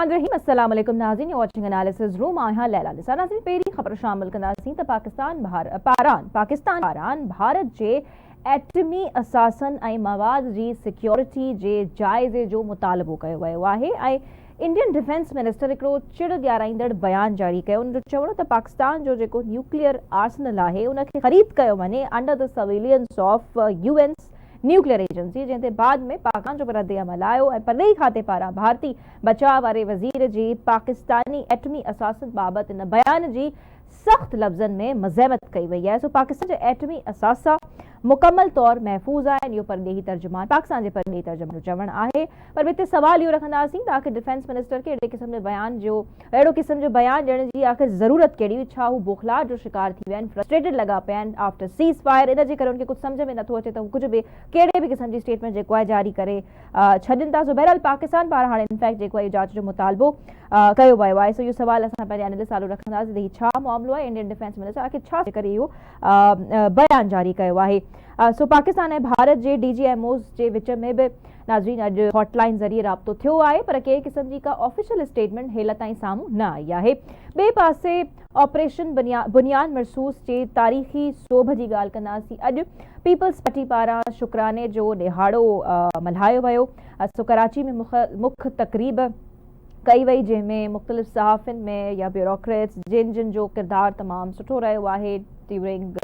बिस्मिल्लाहिर्रहमानिर्रहीम। अस्सलाम वालेकुम नाज़रीन, वाचिंग एनालिसिस रूम। आया लैला निसा। नाज़रीन, पहिरीं ख़बर शामिल कंदासीं त पाकिस्तान पारां भारत जे एटमी असासन ऐं मवाद जी सिक्योरिटी जे जाइज़े जो मुतालबो कयो वियो आहे ऐं इंडियन डिफेंस मिनिस्टर हिकिड़ो चिड़ ॾियाराईंदड़ बयान जारी कयो। उन जो चवणो त पाकिस्तान जो जेको न्यूक्लियर आर्सनल आहे उनखे ख़रीद कयो वञे under the surveillance of UN nuclear agency, जंहिं ते बाद में पाकिस्तान जो रद्द अमल आयो ऐं परॾेही खाते पारां भारतीय बचाव वारे वज़ीर जी पाकिस्तानी एटमी असासन बाबति इन बयान जी सख़्त लफ़्ज़नि में मज़म्मत कई वई आहे। सो पाकिस्तान जा एटमी असासा मुकम्मल तौर महफ़ूज़ आहिनि। इहो परॾेही तर्जुमान पाकिस्तान जे परॾेही तर्जुमान जो चवणु आहे। पर हिते सवाल इहो रखंदासीं त आख़िर डिफेंस मिनिस्टर खे अहिड़ो क़िस्म जो बयान ॾियण जी आख़िर ज़रूरत कहिड़ी हुई? छा हू बोखलाहट जो शिकार थी विया आहिनि, फ्रस्ट्रेटेड लॻा पिया आहिनि आफ्टर सीज़ फायर? इन जे करे उनखे कुझु सम्झ में नथो अचे त हू कुझु बि कहिड़े बि क़िस्म जी स्टेटमेंट जेको आहे जारी करे छॾनि था। सो बहरहाल पाकिस्तान पारां हाणे इनफैक्ट जेको आहे जांच जो मुतालबो कयो वियो आहे। सो इहो सवाल असां पंहिंजे एनालिस्ट चालू रखंदासीं त हीउ छा मामिलो आहे? इंडियन डिफेंस मिनिस्टर आख़िर छा करे इहो बयान जारी कयो आहे? सो पाकिस्तान ऐं भारत जे DGMOs जे विच में बि नाज़रीन अॼु हॉटलाइन ज़रिए राब्तो थियो आहे, पर कंहिं क़िस्म जी का ऑफिशियल स्टेटमेंट हेल ताईं साम्हूं न आई आहे। ॿिए पासे ऑपरेशन बुनियाद मरसूस जे तारीख़ी सोभ जी ॻाल्हि कंदासीं। अॼु पीपल्स पार्टी पारां शुक्राने जो ॾिहाड़ो मल्हायो वियो। सो कराची में मुख्य तक़रीब कई वई, जंहिंमें मुख़्तलिफ़ सहाफ़ियुनि में या ब्यूरोक्रेट्स जिन जो किरदारु तमामु सुठो रहियो आहे ड्यूरिंग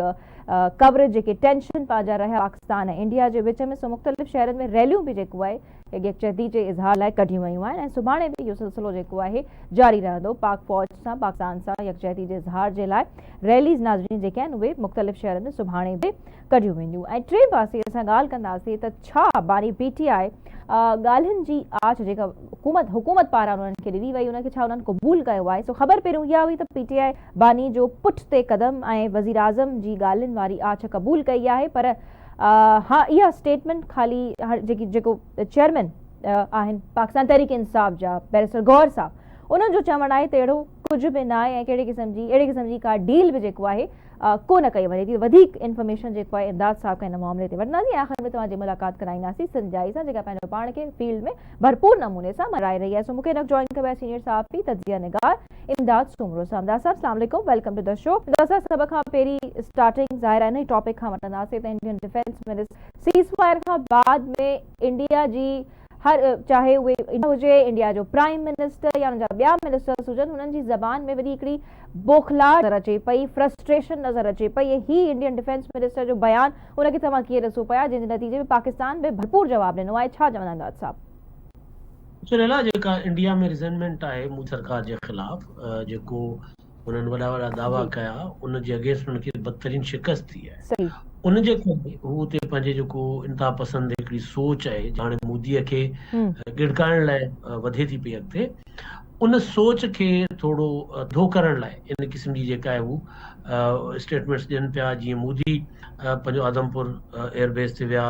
कवरेज, जेके टेंशन पंहिंजा रहिया पाकिस्तान ऐं इंडिया जे विच में। सो मुख़्तलिफ़ शहरनि में रैलियूं बि जेको आहे यकजहती जे इज़हार लाइ कढियूं वयूं आहिनि ऐं सुभाणे बि इहो सिलसिलो जेको आहे जारी रहंदो। पाक फ़ौज सां पाकिस्तान सां यकजहती जे इज़हार जे लाइ रैलीज़ नाज़रीन जेके आहिनि उहे मुख़्तलिफ़ शहरनि में सुभाणे बि कढियूं वेंदियूं। ऐं टे पासे असां ॻाल्हि कंदासीं त छा बानी PTI ॻाल्हियुनि जी आच जेका हुकूमत पारां उन्हनि खे ॾिनी वई उनखे छा उन्हनि क़बूल कयो आहे? सो ख़बर पहिरियों इहा हुई त PTI बानी जो पुठ ते क़दम ऐं वज़ीर आज़म जी ॻाल्हियुनि वारी आच क़बूल कई आहे, पर हा इहा स्टेटमेंट ख़ाली जेको चेयरमैन आहिनि पाकिस्तान तहरीक इंसाफ़ जा बैरिस्टर गौहर साहब, उन्हनि जो चवणु आहे त अहिड़ो कुझु बि न आहे ऐं अहिड़े क़िस्म जी का डील बि जेको आहे कोन कई वञे थी। वधीक इंफॉर्मेशन जेको आहे इमदाद साहब खां हिन मामले ते वठंदासीं। आख़िर में तव्हांजी मुलाक़ात कराईंदासीं संजाई सां, जेका पंहिंजो पाण खे फील्ड में भरपूर नमूने सां मराए रही आहे। सो मूंखे हिन जॉइन कयो आहे सीनियर साहब तजिया निगार इमदाद सुमरो साहब। इमदाद साहब अस्सलाम वालेकुम, वेलकम टू द शो। इमदाद साहब, सभ खां पहिरीं स्टार्टिंग ज़ाहिर आहे इन टॉपिक खां वठंदासीं त Indian defence minister seize fire खां बाद में इंडिया जी हर चाहे उहे हुजे इंडिया जो प्राइम मिनिस्टर या उनजा ॿिया मिनिस्टर्स हुजनि, हुननि जी ज़बान में वरी हिकिड़ी बोखलाहट नज़र अचे पई, फ्रस्ट्रेशन नज़र अचे पई। ही इंडियन डिफेंस मिनिस्टर जो बयान उनखे तव्हां कीअं ॾिसो पिया, जंहिंजे नतीजे में पाकिस्तान में भरपूर जवाबु ॾिनो आहे? छा चवंदा इमदाद साहब? सुनीला, जेका इंडिया में रिज़नमेंट आहे मोदी सरकार जे ख़िलाफ़, जेको उन्हनि वॾा दावा कया उनजे अगेंस्ट उनखे बदतरीन शिकस्त थी आहे। उनजे करे हू हुते पंहिंजे जेको इंतिहा पसंद हिकिड़ी सोच आहे हाणे मोदीअ खे गिड़काइण लाइ वधे थी पई अॻिते, उन सोच खे थोरो धो करण लाइ इन क़िस्म जी जेका आहे हू स्टेटमेंट्स ॾियनि पिया। जीअं मोदी पंहिंजो आदमपुर एयरबेस ते विया,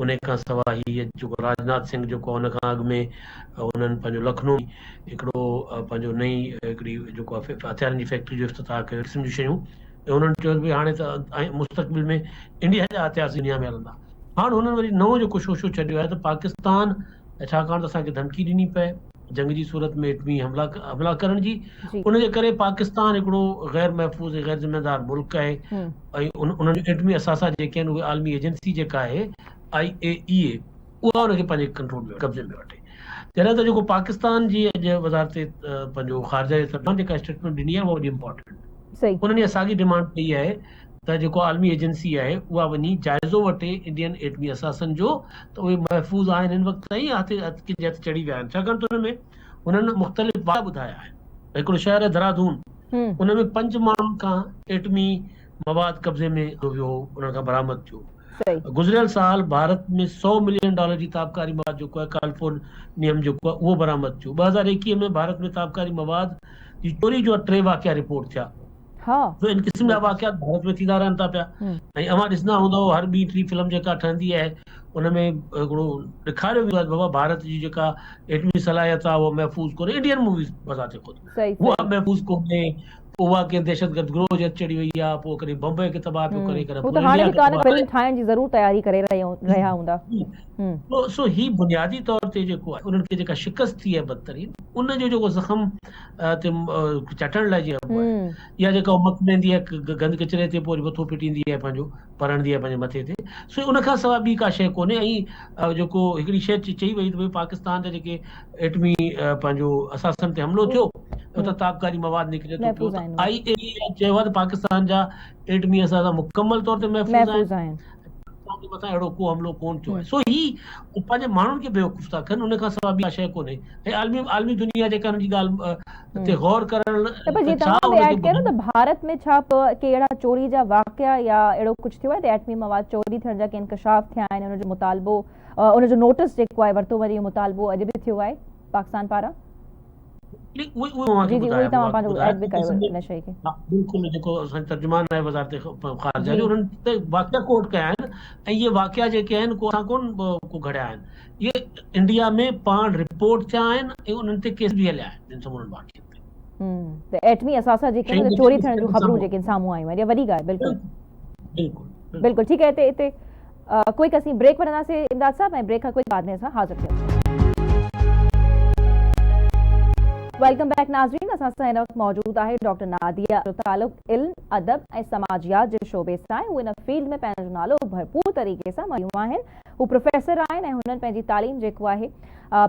उन खां सवाइ हीअ जेको राजनाथ सिंह जेको उन खां अॻु में उन्हनि पंहिंजो लखनऊ हिकिड़ो पंहिंजो नई हिकिड़ी जेको आहे हथियारनि जी फैक्ट्री जो इफ़्तिताह कयो, क़िस्म जूं शयूं। ऐं उन्हनि चयो भई हाणे त मुस्तक़बिल में इंडिया जा हथियार दुनिया में हलंदा। हाणे हुननि वरी नओं जेको शोशो छॾियो आहे त पाकिस्तान, छाकाणि त असांखे धमकी ॾिनी पए जंग जी सूरत में एटमी हमला करण जी, उनजे करे पाकिस्तान हिकिड़ो गैर महफ़ूज़ ऐं गैर ज़िम्मेदार मुल्क आहे ऐं उन्हनि जो एटमी असासा जेके आहिनि उहे आलमी एजेंसी जेका आहे IAEA उहा उनखे पंहिंजे कंट्रोल में कब्ज़े में वठे। तॾहिं त जेको पाकिस्तान जी अॼु वज़ारत पंहिंजो ख़ारजा जे तरफ़ां जेका स्टेटमेंट ॾिनी आहे उहा वॾी इम्पोर्टेंट। उन्हनि इहा साॻी डिमांड कई आहे त जेको आलमी एजेंसी आहे उहा वञी जाइज़ो वठे इंडियन एटमी असासन जो, त उहे महफ़ूज़ आहिनि हिन वक़्त ताईं कंहिंजे हथ चढ़ी विया आहिनि। छाकाणि त हुनमें हुननि मुख़्तलिफ़ वाक़िआ ॿुधाया आहिनि। हिकिड़ो शहर आहे देहरादून, उनमें 5 माण्हुनि खां एटमी मवाद कब्ज़े में वियो, उन्हनि खां बरामद थियो। गुज़िरियल साल भारत में $100 मिलियन जी ताबकारी मवाद जेको आहे कैलिफोर्नियम जेको आहे उहो बरामद थियो। 2021 में भारत में ताबकारी मवाद जी चोरी जो 3 वाक़िआ रिपोर्ट थिया। तो इन क़िस्म जा वाक़िआत भारत में थींदा रहनि था पिया। ऐं अवां ॾिसंदा हूंदव हर ॿी टी फिल्म जेका ठहंदी आहे उनमें हिकिड़ो ॾेखारियो वेंदो आहे बाबा भारत जी जेका एटमी सलाहियत आहे उहा महफ़ूज़ कोन्हे। इंडियन मूवीज़ बज़ाते ख़ुदि उहा महफ़ूज़ कोन्हे, उहा के दहशतगर्द गिरोह जे चढ़ी वई आहे, पोइ कॾहिं बम्बई खे तबाह पियो करे करे वो तो हाणे बि कान फिल्म ठाहिण जी ज़रूर तयारी करे रहिया हूंदा। सो ही बुनियादी तौर ते जेको आहे उन्हनि खे जेका शिकस्त थी आहे बदतरीन, उन जो जेको ज़ख़्म ते चटण लाइ जेको आहे, या जेका मकमेंदी आहे गंद किचिरे ते पोइ मथो फिटींदी आहे, पंहिंजो परणदी आहे पंहिंजे मथे ते, सो उन खां सवाइ ॿी का शइ कोन्हे। ऐं जेको हिकिड़ी शइ चई वई त भई पाकिस्तान जा जेके एटमी पंहिंजो असासन ते हमिलो थियो त ताबकारी मवाद निकिरे थो पियो, त IAEA चयो आहे त पाकिस्तान जा एटमी असासा मुकमल तौर ते महफ़ूज़ आहिनि, मथां अहिड़ो को हमलो कोन थियो आहे। सो ही पंहिंजे माण्हुनि खे बेवकूफ़ था कनि, उन खां सवाइ ॿी शइ कोन्हे। ऐं आलमी दुनिया जेका हुनजी ॻाल्हि ते गौर करण त भारत में छा के अहिड़ा चोरी जा वाक़िया या अहिड़ो कुझु थियो आहे त एटमी मवाद चोरी थियण जा के इंकशाफ थिया आहिनि, उनजो मुतालबो, उनजो नोटिस जेको आहे वरितो वञे, मुतालबो अॼु बि थियो आहे पाकिस्तान पारां? बिल्कुलु, जेको असांजो तर्जुमान आहे वज़ारत ख़ारिजा जो, उन्हनि ते वाक़िया कोट कया आहिनि, ऐं इहे वाक़िया जेके आहिनि को असां कोन को घड़िया आहिनि, इहे इंडिया में पाण रिपोर्ट थिया आहिनि ऐं उन्हनि ते केस बि हलिया आहिनि जिन समुननि वाक़ियनि ते। त एटमी असासा जेके आहिनि चोरी थियण जूं ख़बरूं जेके साम्हूं आयूं आहिनि, इहा वॾी ॻाल्हि। बिल्कुलु बिल्कुलु ठीकु आहे। हिते कोई असीं ब्रेक वठंदासीं इमदाद साहब, ऐं ब्रेक खां कोई बाद में असां हाज़िर थियूं। वेलकम बैक नाज़रीन, असां सां हिन वक़्तु मौजूद आहे डॉक्टर नादिया, जो तालुक़ इल्म, अदब ऐं समाजियात जे शोबे सां आहे। उहे इन फील्ड में पंहिंजो नालो भरपूर तरीक़े सां मञियूं आहिनि। हू प्रोफेसर आहिनि ऐं हुननि पंहिंजी तालीम जेको आहे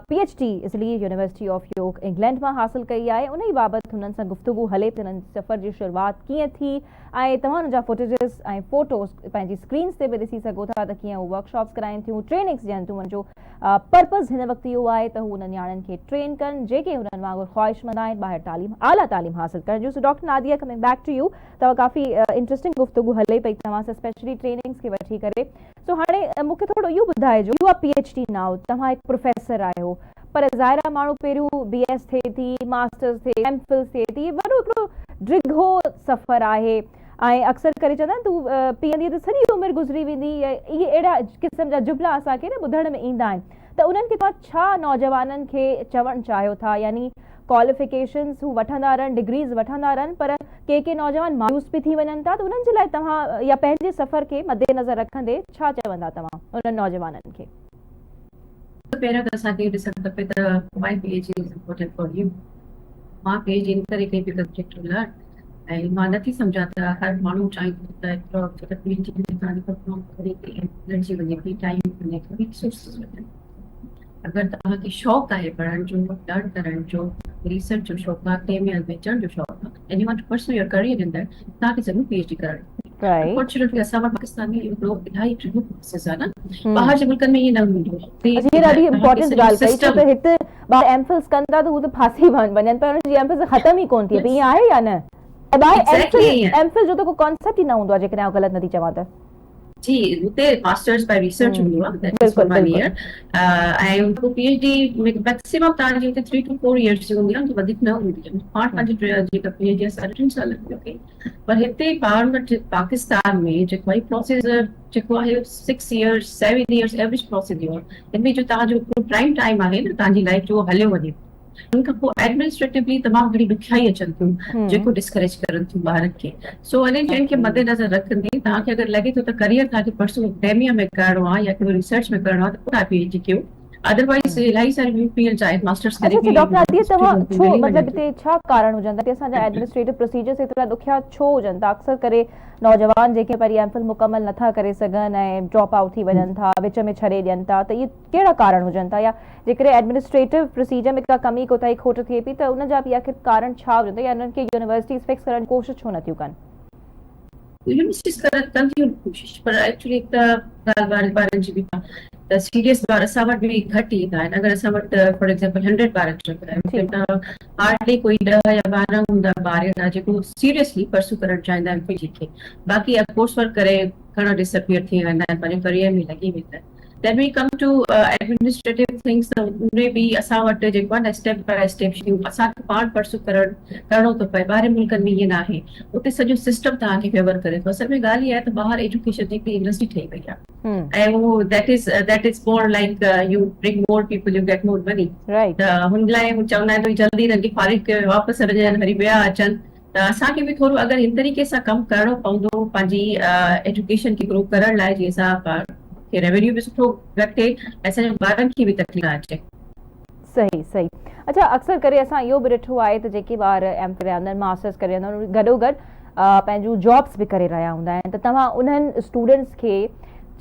PhD इसलिए यूनिवर्सिटी ऑफ यॉर्क इंग्लैंड में हासिल कई आहे। उन ई बाबति हुननि सां गुफ्तगू हले त हुननि सफ़र जी शुरूआति कीअं थी, ऐं तव्हां हुनजा फुटेजिस ऐं फ़ोटोज़ पंहिंजी स्क्रीन्स ते बि ॾिसी सघो था त कीअं हू वर्कशॉप्स कराइनि थियूं, ट्रेनिंग्स ॾियनि थियूं। उनजो पर्पज़ हिन वक़्तु इहो आहे त हू हुन नियाणियुनि खे ट्रेन कनि जेके हुननि वांगुरु ख़्वाहिशमंद आहिनि ॿाहिरि तालीम, आला तालीम हासिल करण जूं। So doctor Nadia, coming back to you, तव्हां काफ़ी इंट्रस्टिंग गुफ्तगू हले पई तव्हां सां स्पेशली ट्रेनिंग्स खे वठी करे। सो हाणे मूंखे थोरो इहो ॿुधाइजो, यू आर PhD नाउ, तव्हां हिकु प्रोफेसर आहियो, पर ज़ाहिर आहे माण्हू पहिरियों BS थिए थी, मास्टर्स थिए, MPhil थिए थी, वॾो हिकिड़ो डिघो सफ़र आहे, ऐं अक्सर करे चवंदा आहिनि तूं पीअंदी त सॼी उमिरि गुज़री वेंदी। इहे अहिड़ा क़िस्म जा जुमिला असांखे न ॿुधण में ईंदा आहिनि, त उन्हनि खे तव्हां छा नौजवाननि खे चवणु चाहियो था? यानी क्वालिफिकेशन्स हू वठंदा रहनि, डिग्रीज़ वठंदा रहनि, पर के नौजवान मायूस बि थी वञनि था, त उन्हनि जे लाइ तव्हां या पंहिंजे सफ़र खे मद्देनज़र रखंदे छा चवंदा तव्हां उन्हनि नौजवाननि खे? पहिरियों त असांखे ॾिसणु खपे त my PhD is important for U. मां PhD इन करे कई बि सब्जेक्ट लर्न, ऐं मां नथी सम्झां त हर माण्हू चाहींदो त एतिरो PhD में तव्हांजी परफॉर्म करे एनर्जी वञे थी, टाइम वञे थो, रिसोर्सिस वञनि। अगरि तव्हांखे शौक़ु आहे पढ़ण जो, लर्न करण जो, रिसर्च जो शौक़ु आहे, कंहिं में अचण जो शौक़ु आहे, and you want to pursue your career in that, तव्हांखे ज़रूरु PhD करणु। अनफॉर्चुनेटली असां वटि पाकिस्तान में हिकिड़ो इलाही ट्रिब्यूट प्रोसेस आहे न, ॿाहिरि जे मुल्कनि में ईअं न हूंदो आहे। ये ॾाढी इंपॉर्टेंट ॻाल्हि कई, छो त हिते ॿार MPhils कनि था त हू त फासी वञनि, पर हुनजी MPhil ख़तम ई कोन थी पई, ईअं आहे या न? MPhil जो त को कॉन्सेप्ट ई न हूंदो आहे, जेकॾहिं ग़लति नथी चवां त। जी, हुते मास्टर्स बाय रिसर्च हूंदो आहे, दैट इज फॉर 1 ईयर, ऐं उनको PhD मैक्सिमम तव्हांजी हुते 3 to 4 इयर्स जी हूंदी आहे, तो वधीक न हूंदी आहे। पंहिंजी जेका PhD 3.5 साल की, पर हिते ॿारनि वटि पाकिस्तान में जेको आहे प्रोसेस जेको आहे 6 इयर्स 7 इयर्स एवरेज प्रोसेस आहे, हिनमें जो तव्हांजो प्राइम टाइम आहे न तव्हांजी लाइफ जो हलियो वञे, उन खां पोइ एडमिनिस्ट्रेटिवली तमामु घणी ॾुखियाई अचनि थियूं जेको डिस्करेज करनि थियूं ॿारनि खे। सो इन शयुनि खे मद्देनज़र रखंदे तव्हांखे अगरि लॻे थो त करियर तव्हांखे परसू एकेडमिया में करिणो आहे या कहिड़ो रिसर्च में करिणो आहे त तव्हां PhD कयो, अदरवाइज इलाही सारी ॿियूं फील्ड्स आहिनि मास्टर्स करे। डॉक्टर नादिया, तव्हां छो मतिलबु हिते छा कारण हुजनि था असांजा एडमिनिस्ट्रेटिव प्रोसीजर्स एतिरा ॾुखिया छो हुजनि था? अक्सर करे नौजवान जेके वरी MPhil मुकमल नथा करे सघनि ऐं ड्रॉप आउट थी वञनि था, विच में छॾे ॾियनि था, त इहे कहिड़ा कारण हुजनि था? या जेकॾहिं एडमिनिस्ट्रेटिव प्रोसीजर में का कमी कोताही खोट थिए पई त उनजा बि आख़िर कारण छा हुजनि था, या उन्हनि खे यूनिवर्सिटीज़ फिक्स करण जी कोशिशि छो नथियूं कनि? यूनिवर्सिटीज़ कनि थियूं कोशिशि, पर एक्चुअली हिकु त ॻाल्हि ॿारनि जी बि त सीरियस ॿार असां वटि बि घटि ईंदा आहिनि। अगरि असां वटि फॉर एग्जाम्पल 100 ॿार चवंदा हार्डली कोई 10 या 12 हूंदा ॿार अहिड़ा जेको सीरियसली परसू करणु चाहींदा आहिनि PhD खे, बाक़ी कोर्स वर्क करे घणो डिसअपियर थी वेंदा आहिनि, पंहिंजे करियर में लॻी वेंदा आहिनि। Then we come to administrative things, त उनमें बि असां वटि जेको आहे न स्टेप बाय स्टेप शयूं असांखे पाण परसू करणो थो पए। ॿाहिरि मुल्कनि में ईअं न आहे, उते सॼो सिस्टम तव्हांखे फेवर करे थो। असल में ॻाल्हि इहा आहे त ॿाहिरि एजुकेशन जी हिकिड़ी इंडस्ट्री ठही वई आहे, ऐं उहो that is more like U bring more people, you get more money. त हुन लाइ हू चवंदा आहिनि जल्दी हिननि खे फारिग कयो, वापसि अचनि, वरी ॿिया अचनि, त असांखे बि थोरो अगरि हिन तरीक़े सां कमु करणो पवंदो पंहिंजी एजुकेशन खे ग्रो करण लाइ, जीअं असां रेवेन्यू बि सुठो घटि थिए ऐं असांजे ॿारनि खे बि तकलीफ़ न अचे। सही सही। अच्छा, अक्सर करे असां इहो बि ॾिठो आहे त जेके ॿार एम.फिल अंदरि मास्टर्स करे वेंदा आहिनि गॾोगॾु पंहिंजूं जॉब्स बि करे रहिया हूंदा आहिनि, त तव्हां उन्हनि स्टूडेंट्स खे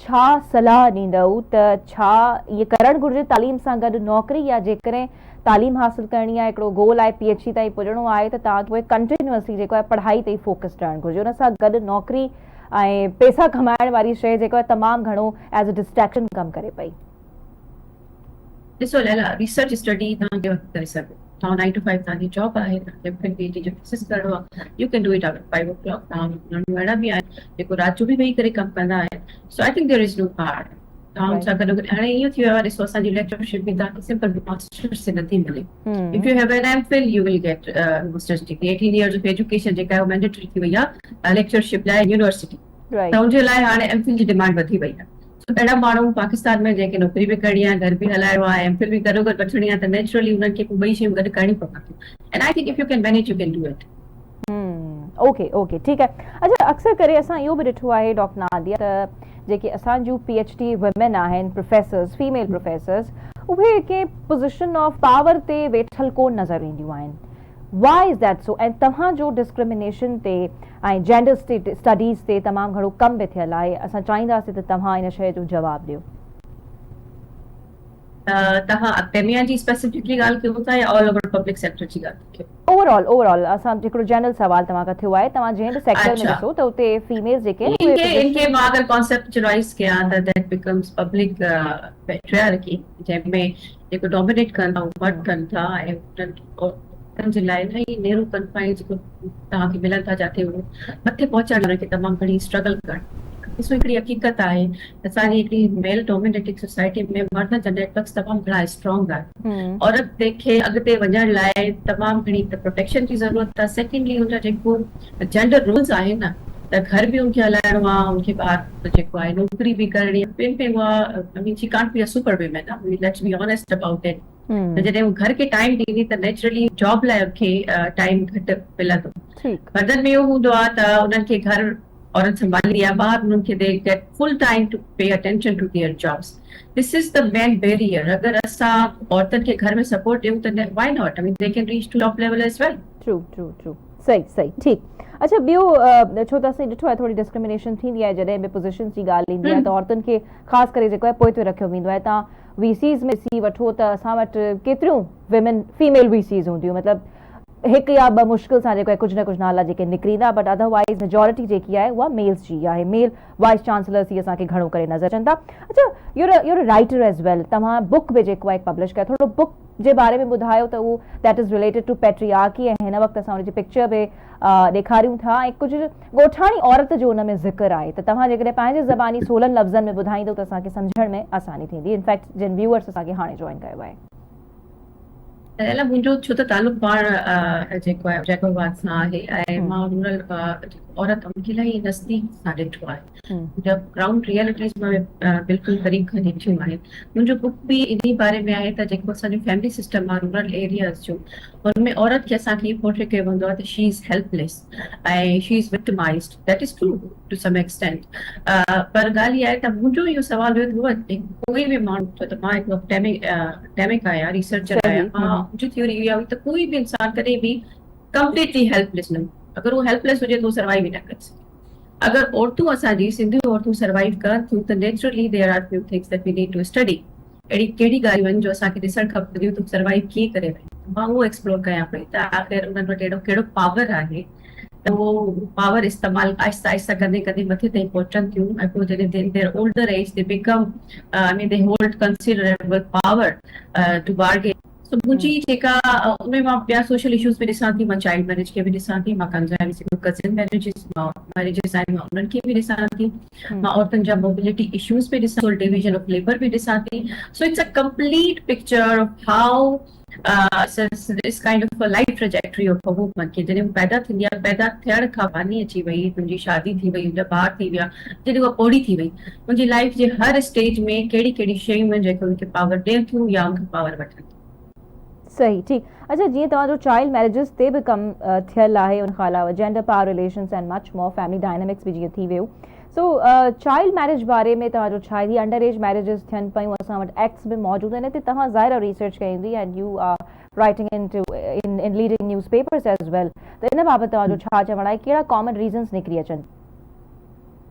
छा सलाह ॾींदव त छा इहे करणु घुरिजे तालीम सां गॾु नौकिरी, या जेकॾहिं तालीम हासिल करणी आहे, हिकिड़ो गोल आहे PhD ताईं पुॼणो आहे, त तव्हांखे उहे कंटिन्यूअसली जेको आहे पढ़ाई ते ई फोकस रहणु घुरिजे, उन सां गॾु नौकिरी ऐं पैसा कमाइण वारी शइ जेको आहे तमामु घणो एज़ अ डिस्ट्रैक्शन कमु करे पई। ॾिसो लैला, रिसर्च स्टडी तव्हां करे सघो, तव्हां 9 to 5 तव्हांजी जॉब आहे, तव्हांखे PhD जो प्रोसेस करणो आहे, U can do it after 5 o'clock। तव्हां अहिड़ा बि आहिनि जेको राति जो बि वेही करे कमु कंदा आहिनि। So I think there is no hard. तव्हां सां गॾु हाणे इहो थी वियो आहे, ॾिसो असांजी लेक्चरशिप बि तव्हांखे सिंपल मास्टर्स से नथी मिले। If U have an MPhil U will get masters degree. 18 years of education जेका आहे मैंडेटरी थी वई आहे लेक्चरशिप लाइ यूनिवर्सिटी, त हुनजे लाइ हाणे एम.फिल जी डिमांड वधी वई आहे। अहिड़ा माण्हू पाकिस्तान में जेके नौकिरी बि करणी आहे, घर बि हलाइणो आहे, एम.फिल बि गॾो गॾु वठणी आहे, त नेचुरली उन्हनि खे ॿई शयूं गॾु करणी पवंदियूं। And I think if U can manage U can do it. Okay okay, ठीकु आहे। अच्छा, अक्सर करे असां इहो बि ॾिठो आहे डॉक्टर नादिया त जेके असांजूं PhD वुमेन आहिनि, प्रोफेसर्स, फीमेल प्रोफेसर्स, उहे कंहिं पोज़ीशन ऑफ पावर ते वेठल कोन नज़र ईंदियूं आहिनि। Why is that so? ऐं तव्हांजो डिस्क्रिमिनेशन ते ऐं जेंडर स्टडीज़ ते तमामु घणो कम बि थियल आहे, असां चाहींदासीं त तव्हां इन शइ जो जवाबु ॾियो। तव्हां अकेडमिया जी स्पेसिफिकली ॻाल्हि कयो था या ऑल ओवर पब्लिक सेक्टर जी ॻाल्हि कयो? ओवरऑल असां हिकिड़ो जनरल सवाल तव्हां खां थियो आहे, तव्हां जंहिं बि सेक्टर में ॾिसो त उते फीमेल्स जेके इनके मां अगर कॉन्सेप्चुअलाइज कयां त दैट बिकम्स पब्लिक पैट्रियार्की, जंहिंमें जेको डोमिनेट कनि था वट कनि था ऐं उन्हनि जे लाइ इलाही नेहरू कन्फाइन जेको तव्हांखे मिलनि था, जिते उहो मथे पहुचण लाइ तमामु घणी स्ट्रगल कनि। ॾिसो, हिकिड़ी हक़ीक़त आहे असांजी हिकिड़ी मेल डोमिनेटेड सोसाइटी में मर्दनि जा नेटवर्क्स तमामु घणा स्ट्रॉन्ग आहिनि। औरत खे अॻिते वञण लाइ तमामु घणी प्रोटेक्शन जी ज़रूरत आहे। सेकेंडली हुनजा जेको जेंडर रूल्स आहिनि न, त घर बि उनखे हलाइणो आहे, उनखे ॿाहिरि जेको आहे नौकिरी बि करणी आहे, ॿिनि में उहा I mean she can't be a super women, let's be honest about it. त जॾहिं हू घर खे टाइम ॾींदी त नेचुरली जॉब लाइ उनखे टाइम घटि मिलंदो। मर्दनि में इहो हूंदो आहे त उन्हनि खे घर औरत संभाली आहे, ॿार उन्हनि खे they get full time to pay attention to their jobs. This is the main barrier. अगर असां औरतुनि खे घर में सपोर्ट ॾियूं त why not, I mean they can reach to top level as well. True सही ठीकु। अच्छा, ॿियो छो त असीं ॾिठो आहे थोरी डिस्क्रिमिनेशन थींदी आहे जॾहिं बि पोज़ीशन जी ॻाल्हि ईंदी आहे, त औरतुनि खे ख़ासि करे जेको आहे पोइ रखियो वेंदो आहे। तव्हां VCs में ॾिसी वठो त असां वटि केतिरियूं विमेन फीमेल VCs हूंदियूं, मतिलबु हिकु या ॿ मुश्किल सां जेको आहे कुझु न कुझु नाला जेके निकिरींदा, बट अदरवाइज़ मेजॉरिटी जेकी आहे उहा मेल्स जी आहे। मेल वाइस चांसलर्स ई असांखे घणो करे नज़र अचनि था। अच्छा, यूर राइटर एज़ वेल, तव्हां बुक बि जेको आहे पब्लिश कयो, थोरो बुक जे बारे में ॿुधायो त उहो that is related to patriarchy, ऐं हिन वक़्तु असां हुनजी पिक्चर बि ॾेखारियूं था ऐं कुझु ॻोठाणी औरत जो हुन में ज़िक्र आहे, त तव्हां जेकॾहिं पंहिंजे ज़बानी 16 लफ़्ज़नि में ॿुधाईंदो त असांखे सम्झण में आसानी थींदी। इनफैक्ट जिन व्यूअर्स असांखे हाणे जॉइन कयो आहे। मुंहिंजो छो त तालुक पाण जेको आहे जैकोबाद सां आहे ऐं मां रूरल औरत उनखे इलाही नज़दीक सां ॾिठो आहे, जब ग्राउंड रियलिटीज़ में बिल्कुलु क़रीब खां ॾिठियूं आहिनि। मुंहिंजो बुक बि इन बारे में आहे त जेको असांजो फैमिली सिस्टम आहे रूरल एरियाज़ जो, हुनमें औरत खे असांखे इहो पोर्ट्रेट कयो वेंदो आहे त शी इज़ हेल्पलेस ऐं she is victimized. That is true to some extent. पर ॻाल्हि इहा आहे त मुंहिंजो इहो सुवाल हुयो त कोई बि माण्हू, छो त मां हिकिड़ो एकेडमिक आहियां, रिसर्चर आहियां, मुंहिंजी थ्योरी इहा हुई त कोई बि इंसान कॾहिं बि कंप्लीटली हेल्पलेस न, अगर वो हेल्पलेस हुजे तो सर्वाइव ही न कर सके। अगर औरतूं असांजी सिंधी औरतूं सर्वाइव कनि थियूं त naturally there are few things that we need to study. अहिड़ी कहिड़ी ॻाल्हियूं आहिनि जो असांखे ॾिसणु खपंदियूं त सर्वाइव कीअं करे वञे। मां उहो एक्सप्लोर कयां पई त आख़िर उन्हनि वटि अहिड़ो कहिड़ो पावर आहे त उहो पावर इस्तेमालु आहिस्ता आहिस्ता कंदे कंदे मथे ताईं पहुचनि थियूं ऐं पोइ जॾहिं their older age they become I mean they hold considerable power to bargain. तो मुंहिंजी जेका उनमें मां ॿिया सोशल इशूज़ बि ॾिसां थी, मां चाइल्ड मैरिज खे बि ॾिसां थी, मां कज़िन मैरिजेस आहिनि मां उन्हनि खे बि ॾिसां थी, मां औरतुनि जा मोबिलिटी इशूज़ बि ॾिसां, डिविजन ऑफ लेबर बि ॾिसां थी। So it's a complete picture of how this kind of life trajectory of a woman की जॾहिं पैदा थींदी आहे, पैदा थियण खां वानी अची वई, तुंहिंजी शादी थी वई, तुंहिंजा ॿार थी विया, जॾहिं उहा पौड़ी थी वई, मुंहिंजी लाइफ जे हर स्टेज में कहिड़ी कहिड़ी शयूं आहिनि जेके उनखे पावर ॾियनि थियूं या उनखे पावर वठनि। सही, ठीक। अच्छा, जीअं तव्हांजो चाइल्ड मैरिजिस ते बि कमु थियल आहे, उन खां अलावा gender power relations and much more family dynamics बि जीअं थी वियो। सो चाइल्ड मैरिज बारे में तव्हांजो छा आहे? अंडर एज मैरिजिस थियनि पियूं, असां वटि एक्ट्स बि मौजूदु आहिनि, हिते तव्हां ज़ाहिर रिसर्च कई हूंदी and you are writing in leading newspapers as well, त इन बाबति तव्हांजो छा चवणु आहे? कहिड़ा कॉमन रीज़न्स निकिरी अचनि?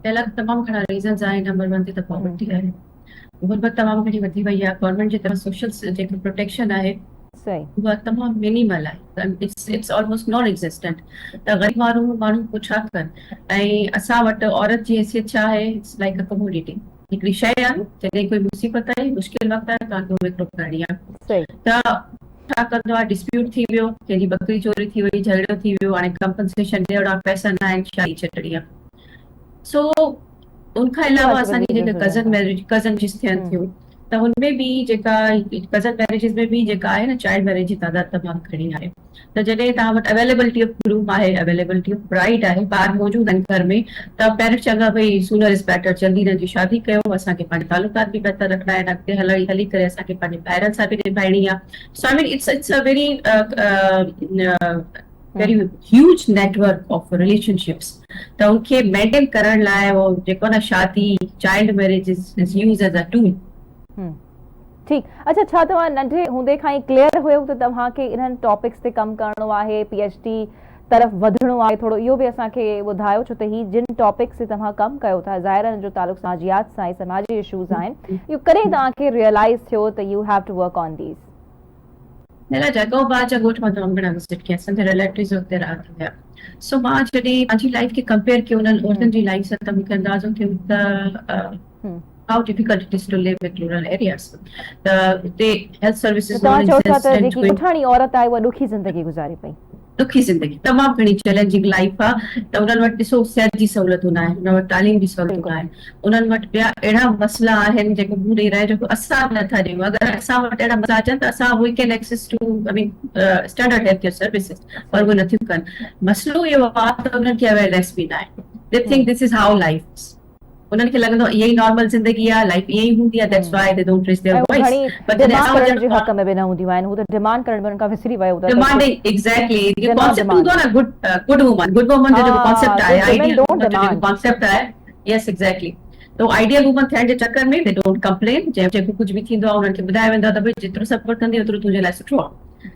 पहला तमामु घणा रीज़न्स आहिनि। नंबर 1 ते त पॉवर्टी आहे, गुरबत तमामु घणी वधी वई आहे। गवर्नमेंट जी तरफ़ सोशल जेकी प्रोटेक्शन आहे सही, उहा तमामु मिनिमल आहे, इट्स ऑलमोस्ट नॉन एग्जिस्टेंट। त ग़रीब माण्हू को छा कनि? ऐं असां वटि औरत जी हैसियत छा आहे? इट्स लाइक अ कमोडिटी, हिकिड़ी शइ आहे, जॾहिं कोई मुसीबत आई, मुश्किल वक़्तु आहे, तव्हांखे विकिरो करणी आहे। सही, त छा कंदो आहे? डिस्प्यूट थी वियो, कंहिंजी बकरी चोरी थी वई, झगड़ो थी वियो, हाणे कंपनसेशन ॾियणा, पैसा न आहिनि, शादी छॾणी आहे। सो उनखां अलावा असांजी जेके कज़न थियनि थियूं, त हुनमें बि जेका कज़न मैरिजिस में बि जेका आहे न, चाइल्ड मैरिज जी तादाद तमामु घणी आहे। त जॾहिं तव्हां वटि अवेलेबिलिटी ऑफ ग्रूम आहे, अवेलेबिलिटी ऑफ ब्राइड आहे, ॿार मौजूदु आहिनि घर में, त पेरेंट्स चवंदा भई सूनर इज़ बेटर, जल्दी हिन जी शादी कयो, असांखे पंहिंजा तालुकात बि बहितर रखणा आहिनि, अॻिते हली करे असांखे पंहिंजे ॿाहिरनि सां बि निभाइणी आहे। So I mean it's a very huge network of relationships. त उनखे मेंटेन करण लाइ वो जेको न शादी, child marriage is used as a tool. ठीक। अच्छा, छा तव्हां नंढे हूंदे खां ई क्लियर हुयो त तव्हांखे इन्हनि टॉपिक्स ते कमु करणो आहे, PhD तरफ़ वधणो आहे? थोरो इहो बि असांखे ॿुधायो, छो त ही जिन टॉपिक्स ते तव्हां कमु कयो था, ज़ाहिर आहे जो तालुक़ समाजियात सां, समाजी इशूज़ आहिनि, इहो कॾहिं तव्हांखे रियलाइज़ थियो त you have to work on these? मेरा जगह बाजा गोठ में तमाम घणा विजिट किया, असांजा रिलेटिव्स हुते रहंदा हुया। सो मां जॾहिं पंहिंजी लाइफ खे कंपेयर कयो उन्हनि औरतुनि जी लाइफ सां, त मूंखे अंदाज़ो थियो त how difficult it is to live in rural areas. The health services तव्हां चओ था त जेकी ॻोठाणी औरत आहे उहा ॾुखी ज़िंदगी गुज़ारे पई। ॾुखी ज़िंदगी, तमामु घणी चैलेंजिंग लाइफ आहे। त उन्हनि वटि ॾिसो सिहत जी सहूलियतूं न आहिनि, उन्हनि वटि तालीम जी सहूलियतूं न आहिनि, उन्हनि वटि ॿिया अहिड़ा मसइला आहिनि जेको मूं ॾेई रहिया जेको असां नथा ॾियूं। अगरि असां वटि अहिड़ा मसइला अचनि त असां we can access to I mean standard health care services, पर उहे नथियूं कनि। मसइलो इहो आहे त उन्हनि खे अवेयरनेस बि न आहे। They think this is how life is. उन्हनि खे लॻंदो इहा ई नॉर्मल ज़िंदगी आहे, लाइफ ईअं ई हूंदी आहे, that's why they don't raise their voice. पर डिमांड करण जे हक़ में बि न हूंदियूं आहिनि, हू त डिमांड करण में उन्हनि खां विसरी वियो। डिमांडिंग एग्जैक्टली ये कॉन्सेप्ट हूंदो आहे न, गुड वुमन जो जेको कॉन्सेप्ट आहे, आइडियल जो कॉन्सेप्ट आहे, यस एग्जैक्टली। तो आइडियल वुमन थियण जे चक्कर में दे डोंट कंप्लेन, जेको कुझु बि थींदो आहे उन्हनि खे ॿुधायो वेंदो आहे त भई जेतिरो सब्र कंदी ओतिरो तुंहिंजे लाइ सुठो आहे।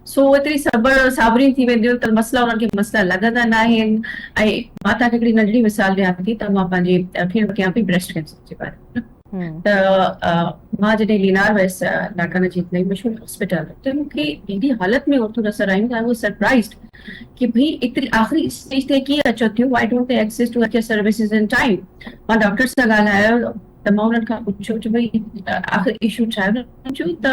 सो एतिरी साबरी थी वेंदियूं त मसइला उन्हनि खे मसइला लॻंदा न आहिनि। ऐं मां तव्हांखे हिकिड़ी नंढड़ी मिसाल ॾियां थी, त मां पंहिंजी फील्ड कयां पई ब्रेस्ट कैंसर जे बारे में। त मां जॾहिं लीनार वयसि, नाकाना जी हिकु मशहूरु हॉस्पिटल, त मूंखे एॾी हालत में औरतूं नज़र आयूं त आई वाज सरप्राइज्ड कि भई एतिरी आख़िरी स्टेज ते कीअं अचो थियो, why don't they access to health care services in time. मां डॉक्टर सां ॻाल्हायो त मां उन्हनि खां पुछियो त भई आख़िर इशू छा आहे? त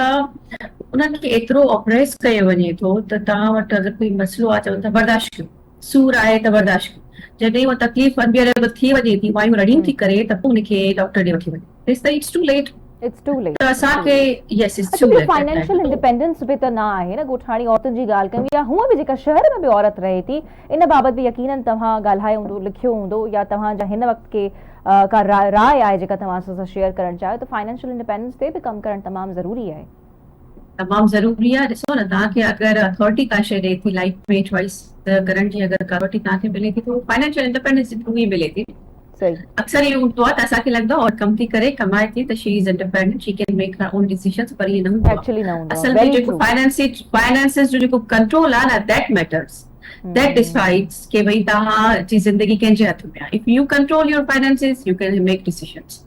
उन्हनि खे एतिरो ऑपरेस कयो वञे थो त तव्हां वटि अगरि कोई मसइलो आहे चवनि था बर्दाश्त कयो, सूर आहे त बर्दाश्त कयो, जॾहिं उहा तकलीफ़ अनबियरेबल थी वञे थी, वायूं रड़ियूं थी करे, त पोइ उनखे डॉक्टर ॾे वठी वञे। It's too late. It's too late. त असांखे yes it's too late. Financial independence बि त न आहे न, ॻोठाणी औरतुनि जी ॻाल्हि कयूं या हूअं बि जेका शहर में बि औरत रहे थी, इन बाबति बि यकीनन तव्हां ॻाल्हायो हूंदो, लिखियो हूंदो, या तव्हांजा हिन वक़्त के का राय आहे जेका तव्हां सां शेयर करणु चाहियो, त फाइनेंशियल इंडिपेंडेंस ते बि कमु करणु तमामु ज़रूरी आहे। तमामु ज़रूरी आहे। ॾिसो न, तव्हांखे अगरि अथॉरिटी का शइ ॾे थी लाइफ में चॉइस करण जी, अगरि अथॉरिटी तव्हांखे मिले थी, त फाइनेंशियल इंडिपेंडेंस जे थ्रू ई मिले थी। अक्सर इहो हूंदो आहे त असांखे लॻंदो आहे और कम थी करे कमाए थी त she is independent, she can make her own decisions, पर इहे न हूंदो आहे। असल में जेको फाइनेंसिस जो जेको कंट्रोल आहे न, दैट मैटर्स, दैट डिसाइड्स कि भई तव्हांजी ज़िंदगी कंहिंजे हथ में आहे। If U control your finances U can make decisions.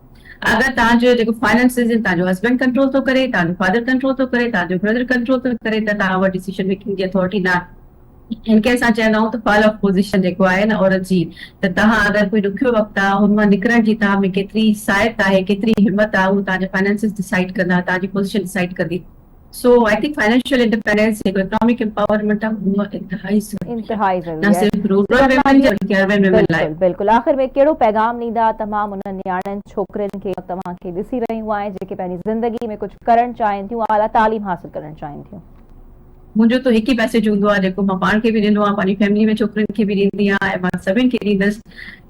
अगरि तव्हांजो जेको फाइनेंसिस तव्हांजो हस्बैंड कंट्रोल थो करे, तव्हांजो फादर कंट्रोल थो करे, तव्हांजो ब्रदर कंट्रोल थो करे, त तव्हां वटि डिसीजन मेकिंग जी अथॉरिटी न आहे। हिनखे असां चवंदा आहियूं त फॉल ऑफ पोज़ीशन जेको आहे न औरत जी, त तव्हां अगरि कोई ॾुखियो वक़्तु आहे, हुन मां निकिरण जी तव्हां में केतिरी साहित आहे, केतिरी हिमत आहे, उहो तव्हांजा फाइनेंसिस डिसाइड कंदा, तव्हांजी पोज़ीशन डिसाइड कंदी। सो आई थिंक फाइनेंशियल इंडिपेंडेंस जेको इकोनॉमिक एम्पावरमेंट आहे, उहो इंतहाई ज़रूरी आहे, सिर्फ़ रूरल विमन जे बल्कि अर्बन विमन लाइ। बिल्कुलु। आख़िर में कहिड़ो पैगाम ॾींदा तमामु उन्हनि न्याणियुनि छोकिरियुनि खे तव्हांखे ॾिसी रहियूं आहिनि, जेके पंहिंजी ज़िंदगी में कुझु करणु चाहिनि थियूं, आला तालीम हासिल करणु चाहिनि थियूं? मुंहिंजो त हिकु ई मैसेज हूंदो आहे जेको मां पाण खे बि ॾिनो आहे, पंहिंजी फैमिली में छोकिरियुनि खे बि ॾींदी आहियां, ऐं मां सभिनि खे ॾींदसि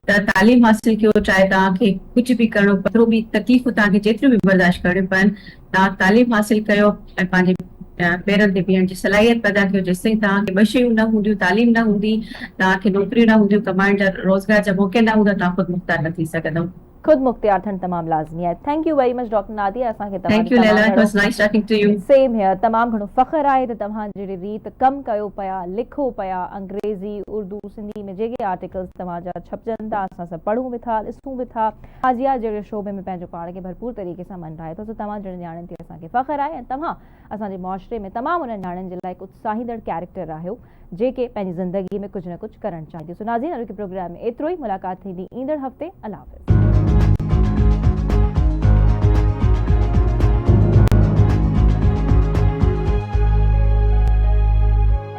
त तालीम हासिल कयो। चाहे तव्हांखे कुझु बि करिणो, पतो बि तकलीफ़ूं तव्हांखे जेतिरियूं बि बर्दाश्त करणियूं पवनि, तव्हां तालीम हासिल कयो ऐं पंहिंजे पेरनि ते बीहण जी सलाहियत पैदा कयो। जेसिताईं तव्हांखे ॿ शयूं न हूंदियूं, तालीम न हूंदी, तव्हांखे नौकरियूं न हूंदियूं, कमाइण जा रोज़गार जा मौक़े न हूंदा, तव्हां ख़ुदि मुख़्तार न थी सघंदव। खुद मुख्तियार थियण तमामु लाज़मी आहे। Thank you very much doctor Nadia. असांखे thank you Laila, it was nice talking to you. Same here. तमामु घणो फ़ख्रु आहे त तव्हां जहिड़ी रीति कमु कयो पिया, लिखो पिया, अंग्रेज़ी, उर्दू, सिंधी में जेके आर्टिकल्स तव्हांजा छपजनि था, असां सभु पढ़ूं बि था, ॾिसूं बि था। हाजिया जहिड़े शोबे में पंहिंजो पाण खे भरपूर तरीक़े सां मंडाए थो। तव्हां जहिड़े न्याणियुनि ते असांखे फ़ख्रु आहे ऐं तव्हां असांजे मुआशिरे में तमामु उन्हनि न्याणियुनि जे लाइ हिकु उत्साहींदड़ कैरेक्टर आहियो जेके पंहिंजी ज़िंदगी में कुझु न कुझु करणु चाहियो। सो नाज़रीन, अॼु के प्रोग्राम में एतिरो ई। मुलाक़ात थींदी ईंदड़ हफ़्ते। अल्लाह हाफ़िज़।